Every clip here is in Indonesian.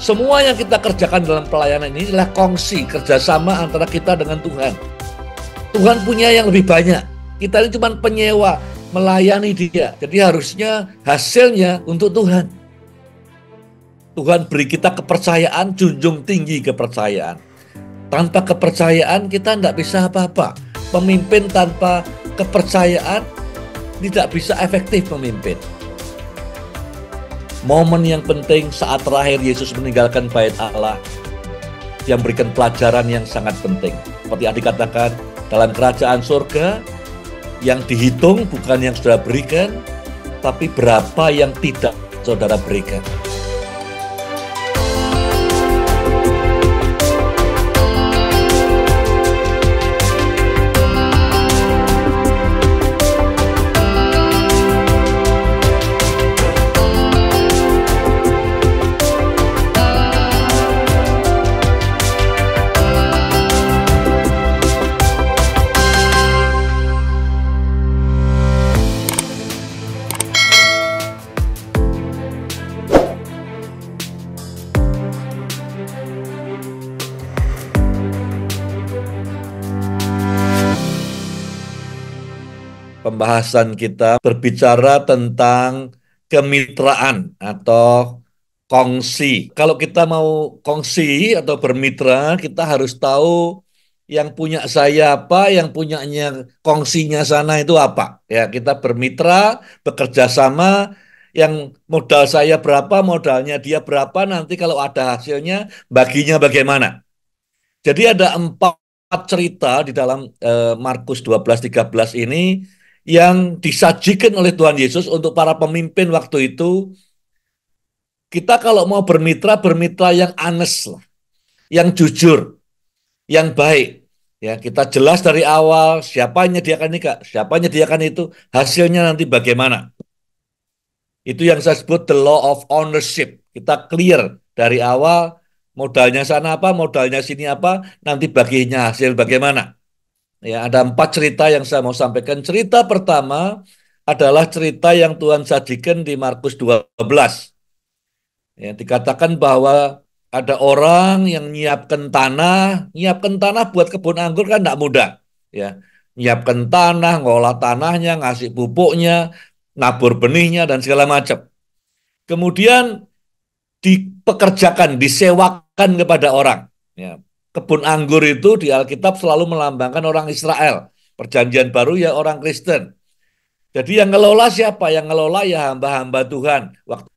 Semua yang kita kerjakan dalam pelayanan ini adalah kongsi, kerjasama antara kita dengan Tuhan. Tuhan punya yang lebih banyak. Kita ini cuma penyewa, melayani Dia. Jadi harusnya hasilnya untuk Tuhan. Tuhan beri kita kepercayaan, junjung tinggi kepercayaan. Tanpa kepercayaan kita tidak bisa apa-apa. Pemimpin tanpa kepercayaan tidak bisa efektif memimpin. Momen yang penting saat terakhir Yesus meninggalkan bait Allah yang memberikan pelajaran yang sangat penting. Seperti adik katakan, dalam kerajaan surga yang dihitung bukan yang saudara berikan, tapi berapa yang tidak saudara berikan. Pembahasan kita berbicara tentang kemitraan atau kongsi. Kalau kita mau kongsi atau bermitra, kita harus tahu yang punya saya apa, yang punyanya kongsinya sana itu apa. Ya, kita bermitra, bekerja sama, yang modal saya berapa, modalnya dia berapa, nanti kalau ada hasilnya, baginya bagaimana. Jadi ada 4 cerita di dalam Markus 12:13 ini yang disajikan oleh Tuhan Yesus untuk para pemimpin waktu itu. Kita kalau mau bermitra, bermitra yang honest lah, yang jujur, yang baik. Ya, kita jelas dari awal siapa yang menyediakan ini, Kak, siapa yang menyediakan itu, hasilnya nanti bagaimana. Itu yang saya sebut the law of ownership. Kita clear dari awal, modalnya sana apa, modalnya sini apa, nanti baginya hasil bagaimana. Ya, ada 4 cerita yang saya mau sampaikan. Cerita pertama adalah cerita yang Tuhan sajikan di Markus 12. Ya, dikatakan bahwa ada orang yang nyiapkan tanah buat kebun anggur kan tidak mudah. Ya, nyiapkan tanah, ngolah tanahnya, ngasih pupuknya, nabur benihnya dan segala macam. Kemudian dipekerjakan, disewakan kepada orang. Ya, kebun anggur itu di Alkitab selalu melambangkan orang Israel. Perjanjian baru ya orang Kristen. Jadi yang ngelola siapa? Yang ngelola ya hamba-hamba Tuhan. Waktu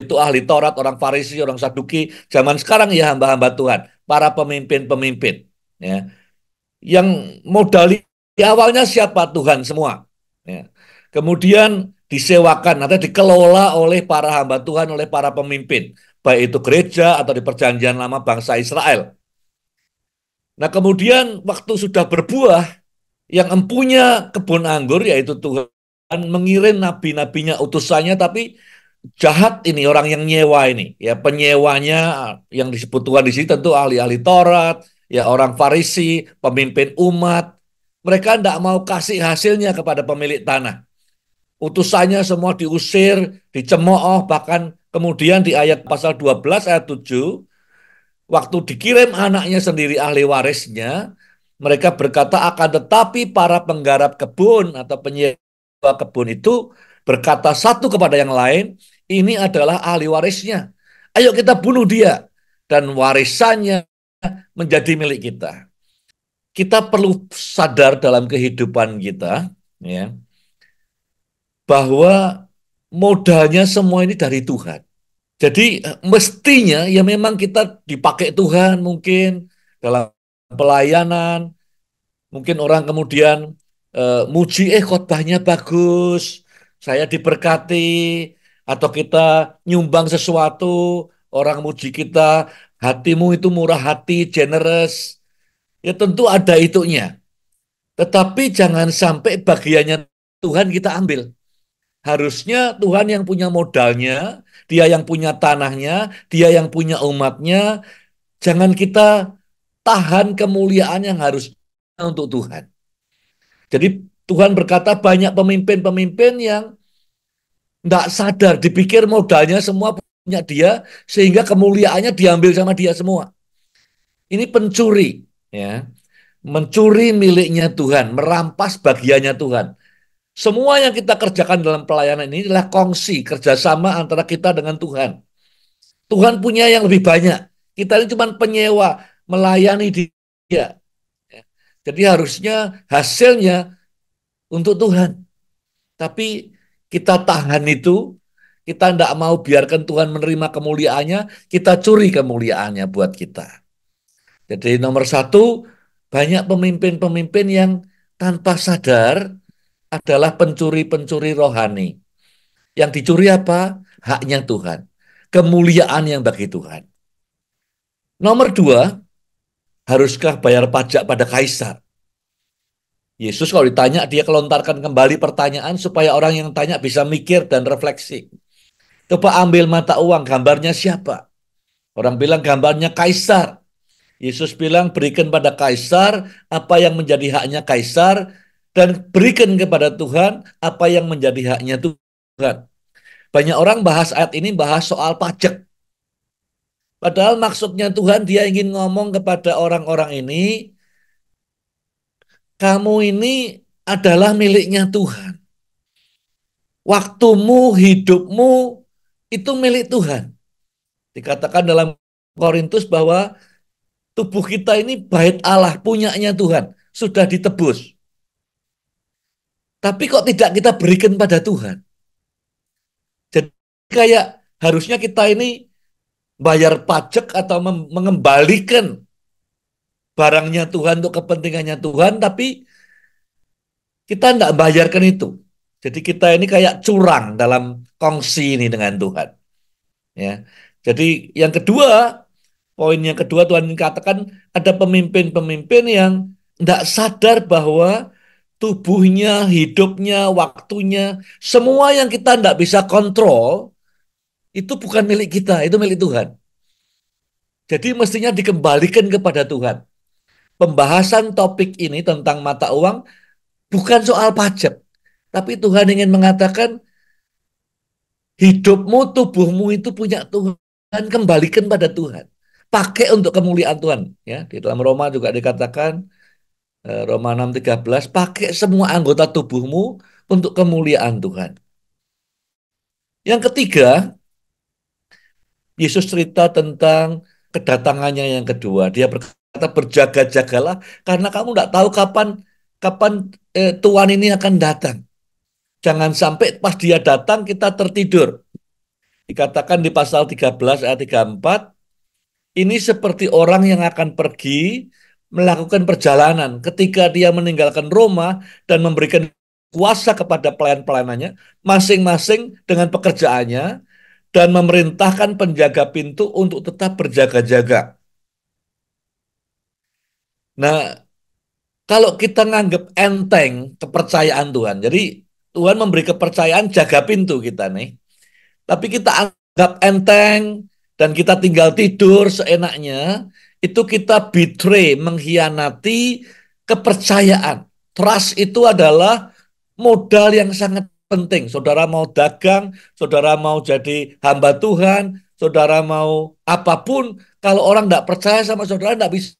itu ahli Taurat, orang Farisi, orang Saduki. Zaman sekarang ya hamba-hamba Tuhan. Para pemimpin-pemimpin. Ya. Yang modal di awalnya siapa? Tuhan semua. Ya. Kemudian disewakan atau dikelola oleh para hamba Tuhan, oleh para pemimpin. Baik itu gereja atau di perjanjian lama bangsa Israel. Nah kemudian waktu sudah berbuah, yang empunya kebun anggur yaitu Tuhan mengirim nabi-nabinya, utusannya, tapi jahat ini orang yang nyewa ini. Ya penyewanya yang disebut Tuhan di sini tentu ahli-ahli Taurat, ya orang Farisi, pemimpin umat. Mereka tidak mau kasih hasilnya kepada pemilik tanah. Utusannya semua diusir, dicemooh, bahkan kemudian di ayat pasal 12 ayat 7, waktu dikirim anaknya sendiri ahli warisnya, mereka berkata akan tetapi para penggarap kebun atau penyewa kebun itu berkata satu kepada yang lain, ini adalah ahli warisnya. Ayo kita bunuh dia dan warisannya menjadi milik kita. Kita perlu sadar dalam kehidupan kita, ya, bahwa modalnya semua ini dari Tuhan. Jadi mestinya ya memang kita dipakai Tuhan mungkin dalam pelayanan. Mungkin orang kemudian muji, khotbahnya bagus, saya diberkati, atau kita nyumbang sesuatu, orang muji kita, hatimu itu murah hati, generous. Ya tentu ada itunya. Tetapi jangan sampai bagiannya Tuhan kita ambil. Harusnya Tuhan yang punya modalnya, dia yang punya tanahnya, dia yang punya umatnya. Jangan kita tahan kemuliaan yang harus untuk Tuhan. Jadi Tuhan berkata banyak pemimpin-pemimpin yang tidak sadar, dipikir modalnya semua dia sehingga kemuliaannya diambil sama dia semua. Ini pencuri, ya, mencuri miliknya Tuhan, merampas bagiannya Tuhan. Semua yang kita kerjakan dalam pelayanan ini adalah kongsi, kerjasama antara kita dengan Tuhan. Tuhan punya yang lebih banyak. Kita ini cuma penyewa, melayani dia. Jadi harusnya hasilnya untuk Tuhan. Tapi kita tahan itu, kita tidak mau biarkan Tuhan menerima kemuliaannya, kita curi kemuliaannya buat kita. Jadi nomor satu, banyak pemimpin-pemimpin yang tanpa sadar adalah pencuri-pencuri rohani. Yang dicuri apa? Haknya Tuhan. Kemuliaan yang bagi Tuhan. Nomor dua, haruskah bayar pajak pada kaisar? Yesus kalau ditanya, dia kelontarkan kembali pertanyaan supaya orang yang tanya bisa mikir dan refleksi. Coba ambil mata uang, gambarnya siapa? Orang bilang gambarnya kaisar. Yesus bilang berikan pada kaisar apa yang menjadi haknya kaisar dan berikan kepada Tuhan apa yang menjadi haknya Tuhan. Banyak orang bahas ayat ini bahas soal pajak. Padahal maksudnya Tuhan dia ingin ngomong kepada orang-orang ini, kamu ini adalah miliknya Tuhan. Waktumu, hidupmu itu milik Tuhan. Dikatakan dalam Korintus bahwa tubuh kita ini bait Allah, punyanya Tuhan, sudah ditebus. Tapi kok tidak kita berikan pada Tuhan? Jadi kayak harusnya kita ini bayar pajak atau mengembalikan barangnya Tuhan untuk kepentingannya Tuhan, tapi kita tidak bayarkan itu. Jadi kita ini kayak curang dalam kongsi ini dengan Tuhan. Ya. Jadi yang kedua, poin yang kedua Tuhan katakan ada pemimpin-pemimpin yang tidak sadar bahwa tubuhnya, hidupnya, waktunya, semua yang kita tidak bisa kontrol, itu bukan milik kita, itu milik Tuhan. Jadi mestinya dikembalikan kepada Tuhan. Pembahasan topik ini tentang mata uang bukan soal pajak. Tapi Tuhan ingin mengatakan hidupmu, tubuhmu itu punya Tuhan, kembalikan pada Tuhan. Pakai untuk kemuliaan Tuhan. Ya, di dalam Roma juga dikatakan, Roma 6:13, pakai semua anggota tubuhmu untuk kemuliaan Tuhan. Yang ketiga, Yesus cerita tentang kedatangannya yang kedua. Dia berkata, berjaga-jagalah karena kamu tidak tahu kapan kapan Tuhan ini akan datang. Jangan sampai pas dia datang kita tertidur. Dikatakan di pasal 13 ayat 34, ini seperti orang yang akan pergi melakukan perjalanan. Ketika dia meninggalkan Roma dan memberikan kuasa kepada pelayan-pelayanannya, masing-masing dengan pekerjaannya, dan memerintahkan penjaga pintu untuk tetap berjaga-jaga. Nah, kalau kita nganggap enteng kepercayaan Tuhan, jadi Tuhan memberi kepercayaan jaga pintu kita nih. Tapi kita anggap enteng dan kita tinggal tidur seenaknya, itu kita betray, mengkhianati kepercayaan. Trust itu adalah modal yang sangat penting. Saudara mau dagang, saudara mau jadi hamba Tuhan, saudara mau apapun, kalau orang tidak percaya sama saudara, tidak bisa.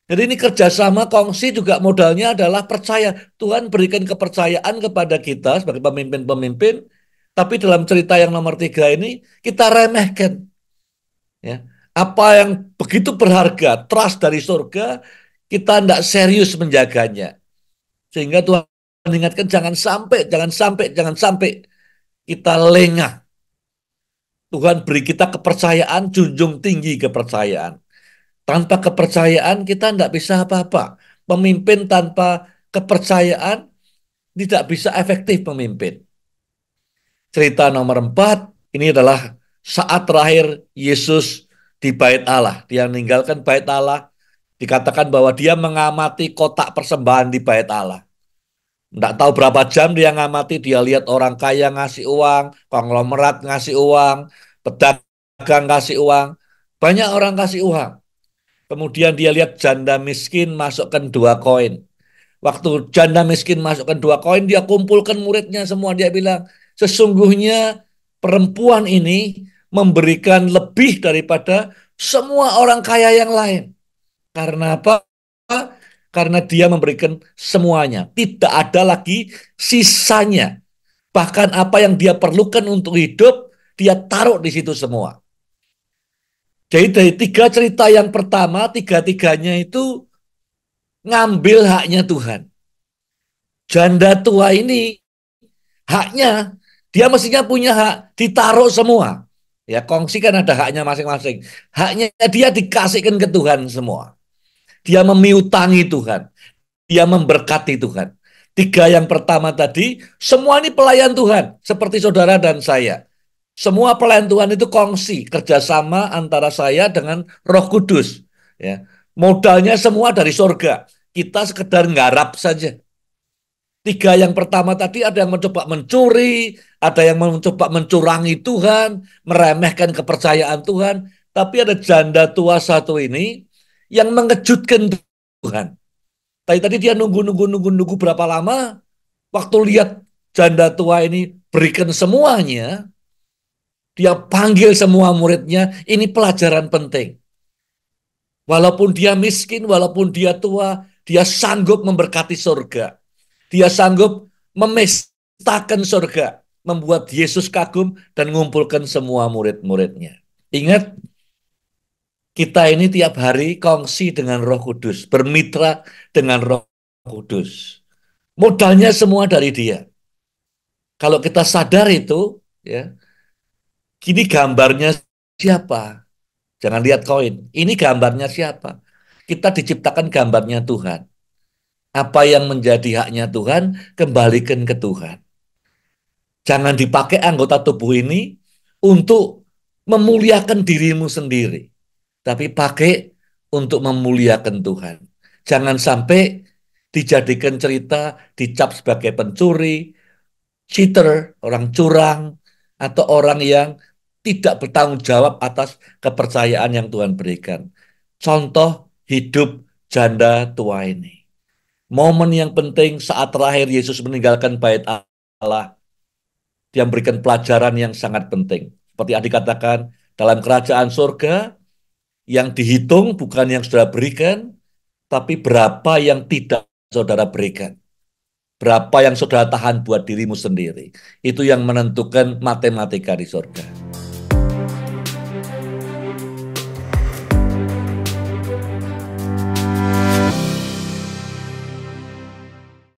Jadi ini kerjasama kongsi juga modalnya adalah percaya. Tuhan berikan kepercayaan kepada kita sebagai pemimpin-pemimpin, tapi dalam cerita yang nomor 3 ini kita remehkan. Ya. Apa yang begitu berharga, trust dari surga, kita tidak serius menjaganya. Sehingga Tuhan mengingatkan jangan sampai, jangan sampai, jangan sampai kita lengah. Tuhan beri kita kepercayaan, junjung tinggi kepercayaan. Tanpa kepercayaan kita tidak bisa apa-apa. Pemimpin tanpa kepercayaan tidak bisa efektif memimpin. Cerita nomor 4, ini adalah saat terakhir Yesus di bait Allah. Dia meninggalkan bait Allah. Dikatakan bahwa dia mengamati kotak persembahan di bait Allah. Tidak tahu berapa jam dia ngamati, dia lihat orang kaya ngasih uang, konglomerat ngasih uang, pedagang ngasih uang. Banyak orang kasih uang. Kemudian dia lihat janda miskin masukkan 2 koin. Waktu janda miskin masukkan 2 koin, dia kumpulkan muridnya semua. Dia bilang, sesungguhnya perempuan ini memberikan lebih daripada semua orang kaya yang lain. Karena apa? Karena dia memberikan semuanya. Tidak ada lagi sisanya. Bahkan apa yang dia perlukan untuk hidup, dia taruh di situ semua. Jadi dari tiga cerita yang pertama, tiga-tiganya itu ngambil haknya Tuhan. Janda tua ini haknya, dia mestinya punya hak, ditaruh semua. Ya, kongsi kan ada haknya masing-masing. Haknya dia dikasihkan ke Tuhan semua. Dia memiutangi Tuhan. Dia memberkati Tuhan. Tiga yang pertama tadi, semua ini pelayan Tuhan. Seperti saudara dan saya. Semua pelayan Tuhan itu kongsi, kerjasama antara saya dengan Roh Kudus. Ya. Modalnya semua dari surga. Kita sekedar nggarap saja. Tiga yang pertama tadi ada yang mencoba mencuri, ada yang mencoba mencurangi Tuhan, meremehkan kepercayaan Tuhan. Tapi ada janda tua satu ini yang mengejutkan Tuhan. Tadi dia nunggu berapa lama. Waktu lihat janda tua ini berikan semuanya, dia panggil semua muridnya, ini pelajaran penting. Walaupun dia miskin, walaupun dia tua, dia sanggup memberkati surga. Dia sanggup memestakan surga, membuat Yesus kagum dan mengumpulkan semua murid-muridnya. Ingat, kita ini tiap hari kongsi dengan Roh Kudus, bermitra dengan Roh Kudus. Modalnya semua dari dia. Kalau kita sadar itu, ya, ini gambarnya siapa? Jangan lihat koin. Ini gambarnya siapa? Kita diciptakan gambarnya Tuhan. Apa yang menjadi haknya Tuhan, kembalikan ke Tuhan. Jangan dipakai anggota tubuh ini untuk memuliakan dirimu sendiri. Tapi pakai untuk memuliakan Tuhan. Jangan sampai dijadikan cerita, dicap sebagai pencuri, cheater, orang curang, atau orang yang tidak bertanggung jawab atas kepercayaan yang Tuhan berikan. Contoh hidup janda tua ini. Momen yang penting saat terakhir Yesus meninggalkan bait Allah, dia memberikan pelajaran yang sangat penting. Seperti adik katakan, dalam kerajaan surga, yang dihitung bukan yang saudara berikan, tapi berapa yang tidak saudara berikan. Berapa yang saudara tahan buat dirimu sendiri. Itu yang menentukan matematika di surga.